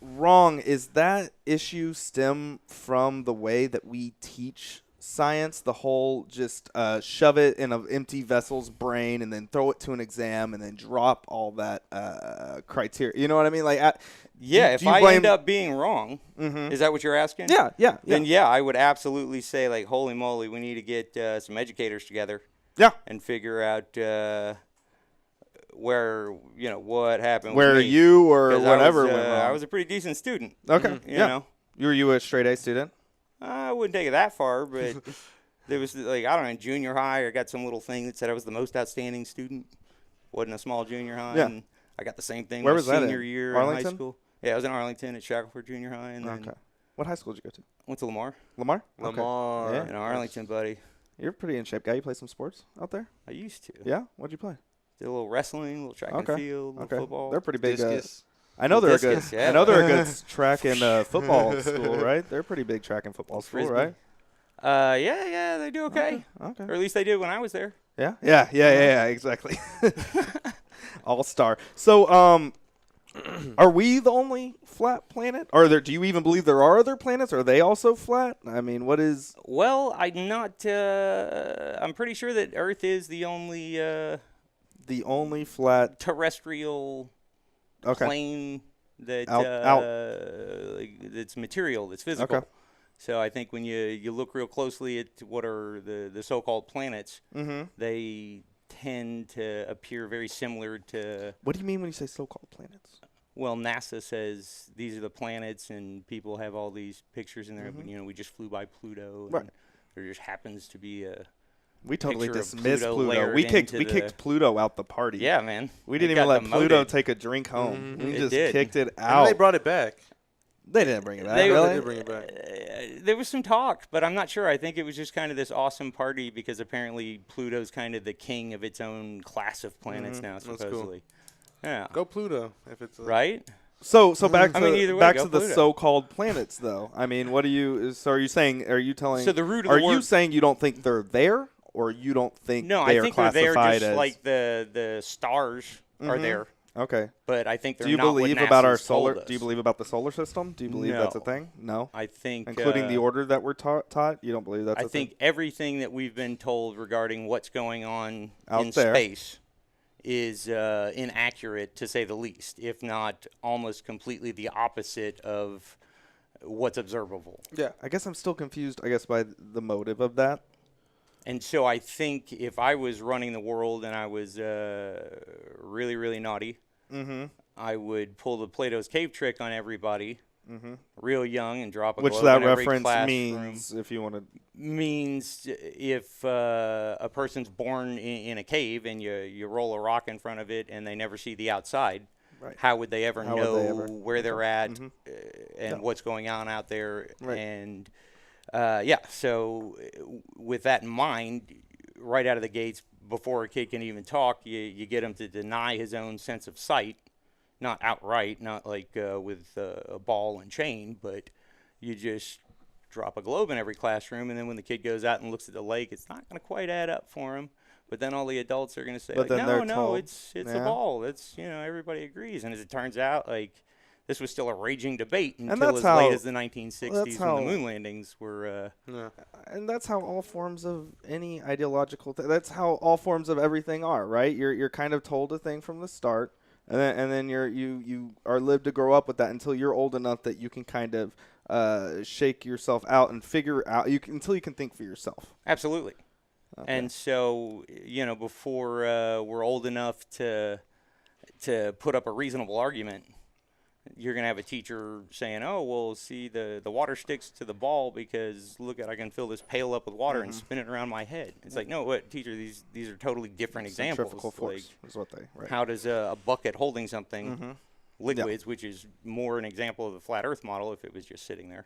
S8: wrong, is that issue stem from the way that we teach science? The whole just shove it in an empty vessel's brain and then throw it to an exam and then drop all that criteria. You know what I mean? Like,
S3: if
S8: do you
S3: I
S8: blame-
S3: end up being wrong, is that what you're asking?
S8: Yeah.
S3: Then I would absolutely say, like, holy moly, we need to get some educators together.
S8: Yeah.
S3: And figure out where, what happened
S8: Where
S3: with me.
S8: you or
S3: 'Cause
S8: whatever
S3: I was,
S8: went wrong.
S3: I was a pretty decent student.
S8: Okay.
S3: You know?
S8: Were you a straight A student?
S3: I wouldn't take it that far, but there was, like, I don't know, in junior high, I got some little thing that said I was the most outstanding student. Wasn't a small junior high.
S8: Yeah.
S3: And I got the same thing
S8: Where
S3: my
S8: was that
S3: senior
S8: in?
S3: year in
S8: Arlington?
S3: high school. Yeah, I was in Arlington at Shackleford Junior High. And then
S8: What high school did you go to?
S3: went to Lamar.
S8: Lamar?
S1: Lamar.
S8: Okay.
S3: In Arlington, buddy.
S8: You're a pretty in shape guy. You play some sports out there?
S3: I used to.
S8: Yeah? What'd you play?
S3: Did a little wrestling, a little track and field, a little football.
S8: They're pretty big.
S1: Discus.
S8: I know they're
S3: Discus,
S8: a good.
S3: yeah.
S8: I know they're a good track and football school, right? They're a pretty big track and football school,
S3: Frisbee.
S8: right?
S3: Yeah, they do okay.
S8: Okay.
S3: Or at least they did when I was there.
S8: Yeah, exactly. All star. So, are we the only flat planet? Do you even believe there are other planets? Are they also flat? I mean, what is?
S3: Well, I'm not. I'm pretty sure that Earth is the only
S8: flat
S3: terrestrial plane that that's material, that's physical.
S8: Okay.
S3: So I think when you look real closely at what are the so-called planets, they tend to appear very similar to.
S8: What do you mean when you say so-called planets?
S3: Well, NASA says these are the planets, and people have all these pictures in there. But, we just flew by Pluto, and there just happens to be a.
S8: We totally
S3: picture of
S8: dismissed Pluto.
S3: layered
S8: We kicked
S3: into
S8: Pluto out the party.
S3: Yeah, man.
S8: We didn't
S3: It
S8: even
S3: got
S8: let Pluto
S3: demoted.
S8: take a drink home. We
S3: It
S8: just
S3: did.
S8: kicked it
S1: And
S8: out.
S1: they brought it back.
S8: They didn't bring it back.
S3: They-
S8: Really?
S1: They did bring it back.
S3: There was some talk, but I'm not sure. I think it was just kind of this awesome party because apparently Pluto's kind of the king of its own class of planets now,
S1: That's cool.
S3: supposedly. Yeah.
S1: Go Pluto if it's
S3: Right?
S8: So back to
S3: I mean, either way,
S8: back
S3: go
S8: to the
S3: Pluto.
S8: so-called planets, though. I mean, what do you? So are you saying? Are you telling?
S3: So the root of
S8: Are
S3: the
S8: you
S3: word-
S8: saying you don't think they're there, or you don't think
S3: No,
S8: they
S3: I
S8: are
S3: think they're there
S8: classified
S3: just
S8: as?
S3: like the stars are there,
S8: Okay.
S3: but I think they're
S8: Do you
S3: not what
S8: believe about our
S3: NASA's told
S8: solar?
S3: us.
S8: Do you believe about the solar system? Do you believe that's a
S3: No.
S8: thing? No.
S3: I think
S8: Including the order that we're taught. You don't believe that's
S3: I
S8: a
S3: think
S8: thing?
S3: everything that we've been told regarding what's going on
S8: Out
S3: in
S8: there.
S3: space is inaccurate, to say the least, if not almost completely the opposite of what's observable.
S1: Yeah.
S8: I guess I'm still confused. I guess by the motive of that.
S3: And so I think if I was running the world and I was really, really naughty, I would pull the Plato's cave trick on everybody real young and drop a
S8: Which
S3: globe
S8: that
S3: in every
S8: reference
S3: classroom.
S8: means, if you want to.
S3: Means if a person's born in a cave and you roll a rock in front of it and they never see the outside,
S8: Right.
S3: how would they ever
S8: How would
S3: know
S8: they ever-
S3: where they're at and what's going on out there?
S8: Right.
S3: And so with that in mind, right out of the gates, before a kid can even talk, you get him to deny his own sense of sight, not outright, not like with a ball and chain, but you just drop a globe in every classroom, and then when the kid goes out and looks at the lake, it's not going to quite add up for him. But then all the adults are going to say,
S8: But
S3: like,
S8: then they're
S3: no,
S8: told-
S3: it's a
S8: yeah.
S3: ball. It's, everybody agrees. And as it turns out, like, this was still a raging debate until
S8: that's
S3: as
S8: how-
S3: late as the 1960s
S8: that's
S3: when
S8: how-
S3: the moon landings were.
S8: And that's how all forms of any ideological. That's how all forms of everything are, right? You're kind of told a thing from the start, and then you are lived to grow up with that until you're old enough that you can kind of shake yourself out and figure out until you can think for yourself.
S3: Absolutely.
S8: Okay.
S3: And so, before we're old enough to put up a reasonable argument, you're going to have a teacher saying, oh, well, see, the water sticks to the ball because, look, I can fill this pail up with water and spin it around my head. It's like, no, what, teacher, these are totally different examples.
S8: Centrifugal force is what they. Right.
S3: How does a bucket holding something, liquids, which is more an example of the flat earth model if it was just sitting there.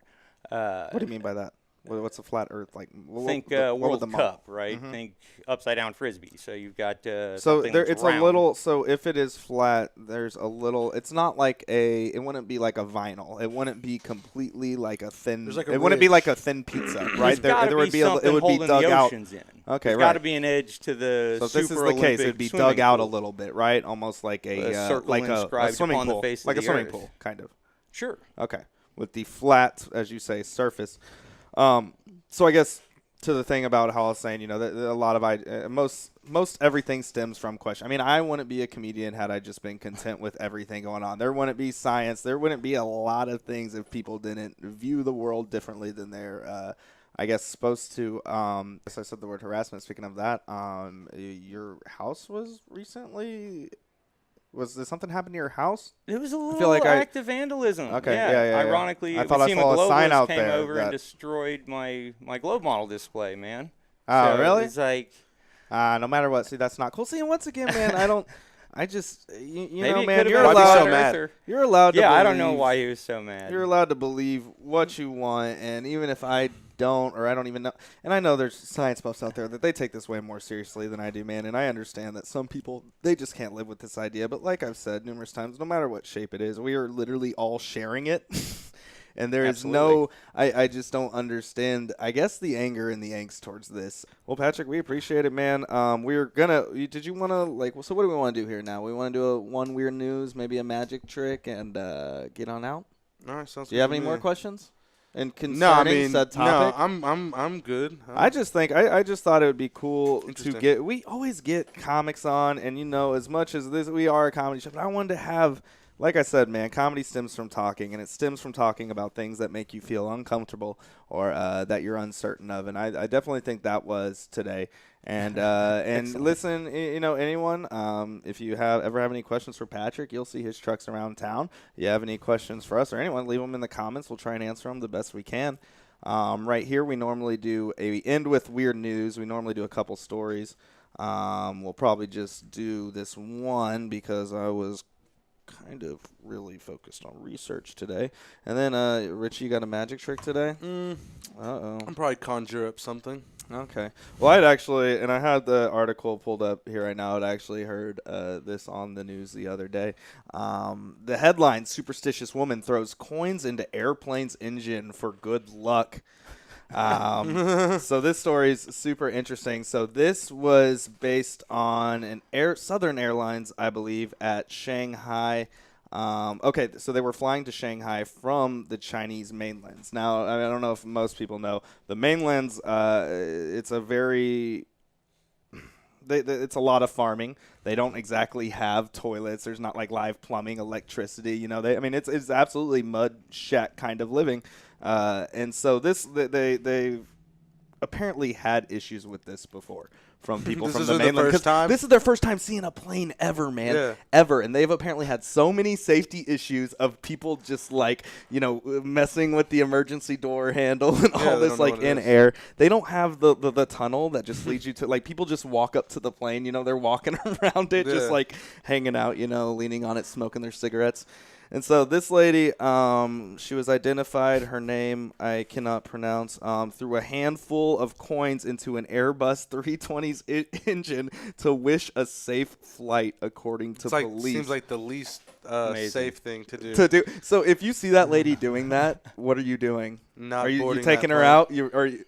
S8: What do you mean by that? What's a flat Earth like?
S3: Think
S8: what would
S3: World
S8: the model-
S3: Cup, right? Think upside down frisbee. So you've got
S8: So
S3: something
S8: there,
S3: that's
S8: it's
S3: round.
S8: a little. So if it is flat, there's a little. It's not like a. It wouldn't be like a vinyl. It wouldn't be completely like a thin.
S1: There's like a
S8: it wouldn't be like a
S1: ridge.
S8: thin pizza, right?
S3: There's gotta
S8: would
S3: be
S8: be. It
S3: something
S8: would be
S3: holding
S8: dug
S3: the
S8: out.
S3: oceans in.
S8: Okay,
S3: There's
S8: right.
S3: got to be an edge to the
S8: So if
S3: Super
S8: this is the case, it'd
S3: Olympic
S8: be
S3: swimming
S8: dug out a
S3: pool.
S8: little bit, right? Almost like
S3: A
S8: a
S3: circle
S8: like a
S3: inscribed
S8: swimming
S3: upon the
S8: pool,
S3: face of
S8: like a
S3: the
S8: swimming
S3: earth.
S8: pool, kind of.
S3: Sure.
S8: Okay, with the flat, as you say, surface. So I guess to the thing about how I was saying, that a lot of most everything stems from question. I mean, I wouldn't be a comedian had I just been content with everything going on. There wouldn't be science. There wouldn't be a lot of things if people didn't view the world differently than they're, I guess, supposed to. As I said the word harassment. Speaking of that, your house was recently. Was there something happened to your house?
S3: It was a little
S8: feel like
S3: act of vandalism.
S8: Okay, yeah.
S3: Ironically,
S8: I thought I
S3: Visima
S8: saw a sign
S3: Globalist
S8: out
S3: came
S8: there
S3: over and
S8: that-
S3: destroyed my globe model display, man.
S8: Oh,
S3: So
S8: really?
S3: It's like
S8: No matter what. See, that's not cool. See, and once again, man, I don't. I just, you
S3: maybe
S8: know,
S3: it
S8: man,
S3: could've
S8: you're
S3: been a
S8: allowed.
S3: flat earther.
S8: You're allowed to.
S3: Yeah,
S8: believe,
S3: I don't know why he was so mad.
S8: You're allowed to believe what you want, and even if I don't, or I don't even know, and I know there's science buffs out there that they take this way more seriously than I do, man, and I understand that some people, they just can't live with this idea, but like I've said numerous times, no matter what shape it is, we are literally all sharing it. And there is no, I just don't understand, I guess, the anger and the angst towards this. Well, Patrick, we appreciate it, man. We're did you want to, so what do we want to do here now? We want to do one weird news, maybe a magic trick, and get on out?
S1: All right, sounds
S8: Do you have
S1: good
S8: any
S1: to
S8: more
S1: me.
S8: questions? And concerning
S1: No, I mean,
S8: said topic?
S1: no, I'm good.
S8: I just think I just thought it would be cool to
S1: Interesting.
S8: we always get comics on, and as much as this we are a comedy show, but I wanted to have, like I said, man, comedy stems from talking, and it stems from talking about things that make you feel uncomfortable or that you're uncertain of, and I definitely think that was today. And and listen, anyone, if you ever have any questions for Patrick, you'll see his trucks around town. If you have any questions for us or anyone, leave them in the comments. We'll try and answer them the best we can. Right here, we normally we end with weird news. We normally do a couple stories. We'll probably just do this one because I was kind of really focused on research today. And then, Richie, you got a magic trick today? Uh-oh.
S1: I'm probably conjure up something.
S8: Okay. Well, I'd actually, and I had the article pulled up here right now. I'd actually heard this on the news the other day. The headline, Superstitious Woman Throws Coins into Airplane's Engine for Good Luck. So this story is super interesting. So this was based on Southern Airlines, I believe, at Shanghai. Okay, so they were flying to Shanghai from the Chinese mainlands. Now, I don't know if most people know the mainlands. It's a very it's a lot of farming. They don't exactly have toilets. There's not like live plumbing, electricity. It's absolutely mud shack kind of living. And so they apparently had issues with this before from people
S1: This
S8: from
S1: isn't
S8: the
S1: the
S8: mainland.
S1: first
S8: 'Cause
S1: time?
S8: This is their first time seeing a plane ever, man.
S1: Yeah.
S8: Ever. And they've apparently had so many safety issues of people just messing with the emergency door handle and all
S1: they
S8: this
S1: don't know what it
S8: in
S1: is.
S8: air. They don't have the tunnel that just leads you to, people just walk up to the plane, they're walking around it, just
S1: Yeah.
S8: hanging out, leaning on it, smoking their cigarettes. And so this lady, she was identified, her name I cannot pronounce, threw a handful of coins into an Airbus 320's engine to wish a safe flight, according to police.
S1: Seems like the least safe thing to do.
S8: So if you see that lady doing that, what are you doing?
S1: Not
S8: Are you
S1: boarding
S8: taking
S1: that
S8: her
S1: plane.
S8: out? You're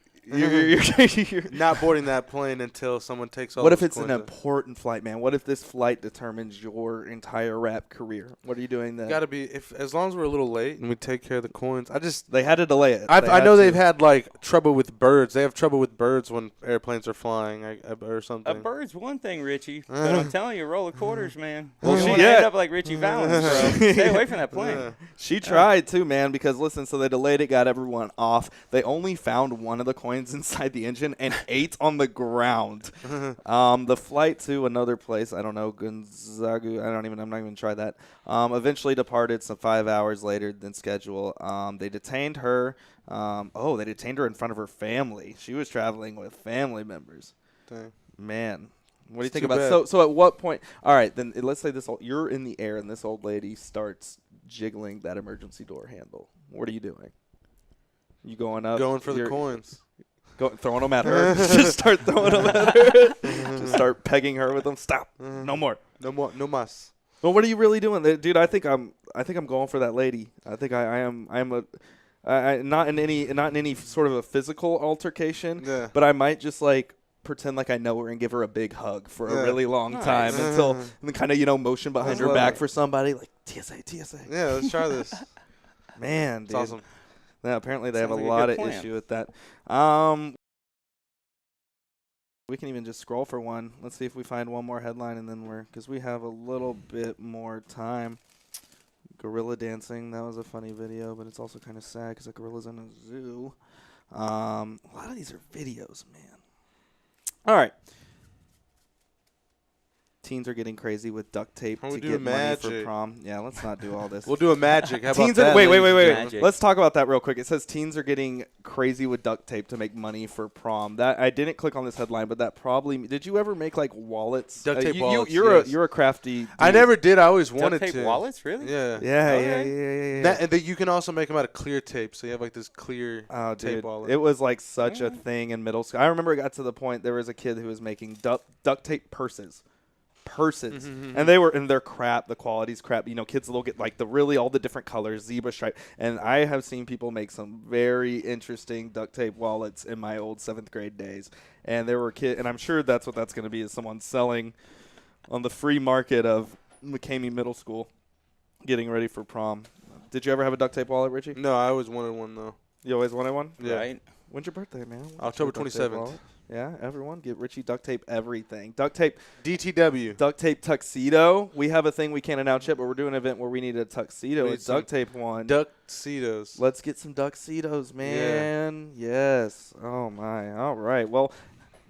S1: Not boarding that plane until someone takes all
S8: What if
S1: those
S8: it's an
S1: coins out.
S8: important flight, man? What if this flight determines your entire rap career? What are you doing then?
S1: Got to be as long as we're a little late and we take care of the coins.
S8: They had to delay it.
S1: I know they've had trouble with birds. They have trouble with birds when airplanes are flying or something.
S3: A bird's one thing, Richie, but I'm telling you, roll of quarters, man.
S8: Well,
S3: you
S8: she-
S3: want to
S8: yeah.
S3: end up like Richie Valens, bro. Stay away from that plane.
S8: She tried too, man, because listen, so they delayed it, got everyone off. They only found one of the coins inside the engine and 8 on the ground. The flight to another place, I don't know, Gonzaga, I'm not even try that. Eventually departed some 5 hours later than schedule. They detained her. They detained her in front of her family. She was traveling with family members.
S1: Dang.
S8: Man. What do you
S1: It's
S8: think
S1: too
S8: about
S1: bad.
S8: so at what point? All right, then let's say you're in the air and this old lady starts jiggling that emergency door handle. What are you doing? You going up?
S1: Going for the
S8: you're
S1: coins.
S8: Throwing them at her. Just start throwing them at her. Just start pegging her with them. Stop. No more.
S1: No more. No mas.
S8: Well, what are you really doing, dude? I think I'm going for that lady. I think I am not in any sort of a physical altercation.
S1: Yeah.
S8: But I might just like pretend like I know her and give her a big hug for a really long time until and then kind of motion behind her back for somebody like TSA.
S1: Yeah, let's try this.
S8: Man, dude.
S1: It's awesome.
S8: Yeah, apparently they have a
S3: Sounds like a
S8: lot
S3: good
S8: of
S3: plan.
S8: issue with that. We can even just scroll for one. Let's see if we find one more headline, and then because we have a little bit more time. Gorilla dancing. That was a funny video, but it's also kind of sad because a gorilla's in a zoo. A lot of these are videos, man. All right. Teens are getting crazy with duct tape
S1: Why
S8: to
S1: we
S8: get
S1: doing
S8: money for
S1: magic?
S8: prom. Yeah, let's not do all this.
S1: We'll do a magic. How about
S8: Teens
S1: that?
S8: are wait.
S3: Magic.
S8: Let's talk about that real quick. It says teens are getting crazy with duct tape to make money for prom. That I didn't click on this headline, but that probably did you ever make like wallets?
S1: Duct tape wallets,
S8: You're
S1: yes.
S8: a crafty. Dude.
S1: I never did. I always wanted
S3: Duct tape
S1: to.
S3: wallets, really?
S1: Yeah.
S8: Yeah.
S1: That, and you can also make them out of clear tape, so you have like this clear
S8: Oh,
S1: tape
S8: dude,
S1: wallet.
S8: it was like such a thing in middle school. I remember it got to the point there was a kid who was making duct tape purses. And they're crap. The quality's crap. Kids will get like all the different colors, zebra stripe. And I have seen people make some very interesting duct tape wallets in my old 7th grade days. And there were kids, and I'm sure that's what that's going to be, is someone selling on the free market of McCamey Middle School, getting ready for prom. Did you ever have a duct tape wallet, Richie?
S1: No, I always wanted one though.
S8: You always wanted one?
S1: Yeah.
S3: Right.
S8: When's your birthday, man?
S1: October
S8: What's your duct tape
S1: 27th.
S8: wallet? Yeah, everyone get Richie duct tape everything. Duct tape
S1: DTW.
S8: Duct tape tuxedo. We have a thing we can't announce yet, but we're doing an event where we need a tuxedo.
S1: We need
S8: It's duct tape one.
S1: Duxedos.
S8: Let's get some tuxedos, man. Yes. Oh, my. All right. Well,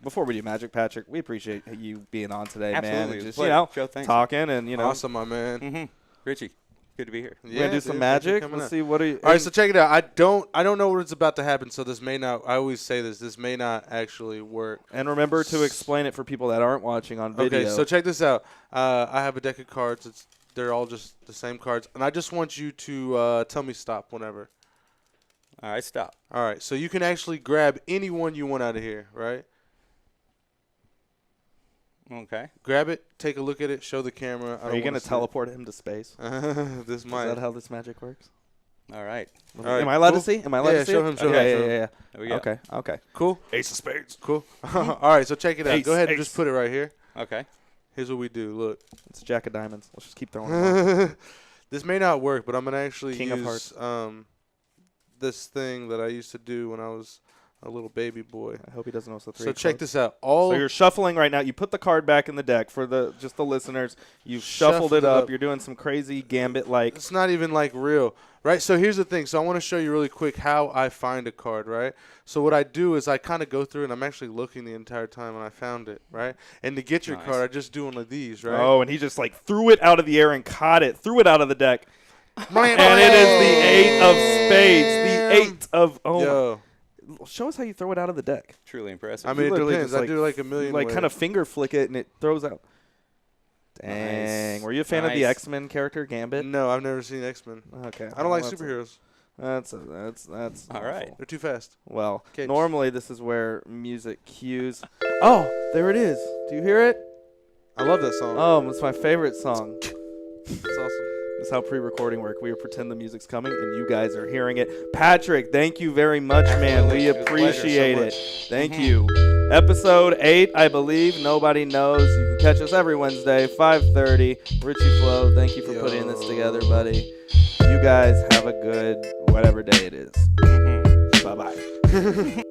S8: before we do magic, Patrick, we appreciate you being on today, man.
S3: Absolutely.
S8: And just,
S3: Pleasure. Joe, thanks.
S8: talking and,
S1: Awesome, my man.
S3: Mm-hmm. Richie, good to be here.
S8: we're going to do some
S1: dude, thanks for
S8: magic.
S1: coming
S8: Let's
S1: out.
S8: see. What are you?
S1: All right, so check it out. I don't know what's about to happen, so this may not. I always say this may not actually work.
S8: And remember to explain it for people that aren't watching on video.
S1: Okay, so check this out. I have a deck of cards. They're all just the same cards, and I just want you to tell me stop whenever.
S3: All right, stop.
S1: All right, so you can actually grab any one you want out of here, right?
S3: Okay.
S1: Grab it, take a look at it, show the camera.
S8: Are you going to teleport him to space?
S1: This
S8: Is
S1: might.
S8: that how this magic works?
S3: All right.
S1: All right,
S8: Am I allowed
S1: cool.
S8: to see? Am I allowed
S1: Yeah,
S8: to see?
S1: show
S8: it?
S1: him, show
S8: Okay,
S1: him.
S8: Yeah.
S3: There we go.
S8: Okay.
S1: Cool.
S8: Ace of spades.
S1: Cool. All right, so check it out.
S8: Ace,
S1: Go ahead and
S8: ace.
S1: just put it right here.
S3: Okay.
S1: Here's what we do. Look.
S8: It's a jack of diamonds. Let's just keep throwing them off.
S1: This may not work, but I'm going to actually
S8: King of
S1: use
S8: hearts.
S1: this thing that I used to do when I was a little baby boy.
S8: I hope he doesn't know it's the three.
S1: So check
S8: clubs.
S1: this out. All
S8: So you're shuffling right now. You put the card back in the deck for just the listeners. You've shuffled it up. You're doing some crazy gambit-like.
S1: It's not even like real, right? So here's the thing. So I want to show you really quick how I find a card, right? So what I do is I kind of go through and I'm actually looking the entire time and I found it, right? And to get your
S3: Nice.
S1: card, I just do one of these, right?
S8: Oh, and he just like threw it out of the air and caught it. Threw it out of the deck.
S1: and
S8: And it is the 8 of spades. The 8 of
S1: Yo,
S8: Show us how you throw it out of the deck.
S3: Truly impressive.
S1: I mean, it
S8: literally
S1: depends.
S8: just,
S1: I do like a million
S8: Like
S1: ways.
S8: kind of finger flick it and it throws out. Dang.
S3: Nice.
S8: Were you a fan of the
S3: Nice.
S8: X-Men character Gambit?
S1: No, I've never seen X-Men.
S8: Okay.
S1: I don't like
S8: Well,
S1: superheroes.
S8: That's
S3: All right.
S8: awful.
S1: They're too fast.
S8: Well,
S1: Kids.
S8: normally this is where music cues. Oh, there it is. Do you hear it?
S1: I love that song.
S8: Oh, it's my favorite song.
S1: It's awesome.
S8: This is how pre-recording work. We pretend the music's coming, and you guys are hearing it. Patrick, thank you very much, man. We
S3: It was a pleasure
S8: appreciate
S3: so
S8: it.
S3: much.
S8: Thank you. Episode 8, I believe. Nobody knows. You can catch us every Wednesday, 5:30. Richie Flo, thank you for putting this together, buddy. You guys have a good whatever day it is. Bye-bye.